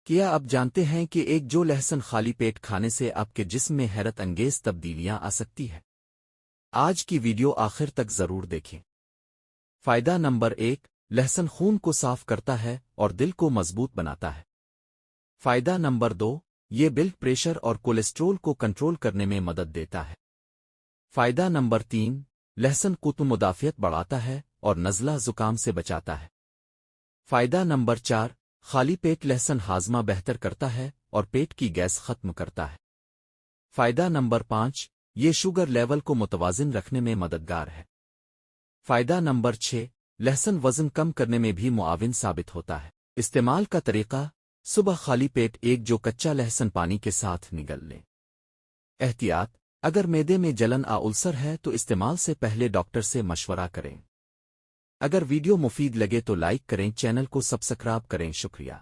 کیا آپ جانتے ہیں کہ ایک جو لہسن خالی پیٹ کھانے سے آپ کے جسم میں حیرت انگیز تبدیلیاں آ سکتی ہے؟ آج کی ویڈیو آخر تک ضرور دیکھیں۔ فائدہ نمبر 1، لہسن خون کو صاف کرتا ہے اور دل کو مضبوط بناتا ہے۔ فائدہ نمبر 2، یہ بلڈ پریشر اور کولیسٹرول کو کنٹرول کرنے میں مدد دیتا ہے۔ فائدہ نمبر 3، لہسن قوت مدافعت بڑھاتا ہے اور نزلہ زکام سے بچاتا ہے۔ فائدہ نمبر 4، خالی پیٹ لہسن ہاضمہ بہتر کرتا ہے اور پیٹ کی گیس ختم کرتا ہے۔ فائدہ نمبر 5، یہ شوگر لیول کو متوازن رکھنے میں مددگار ہے۔ فائدہ نمبر 6، لہسن وزن کم کرنے میں بھی معاون ثابت ہوتا ہے۔ استعمال کا طریقہ: صبح خالی پیٹ ایک جو کچا لہسن پانی کے ساتھ نگل لیں۔ احتیاط: اگر معدے میں جلن یا السر ہے تو استعمال سے پہلے ڈاکٹر سے مشورہ کریں۔ اگر ویڈیو مفید لگے تو لائک کریں، چینل کو سبسکرائب کریں۔ شکریہ۔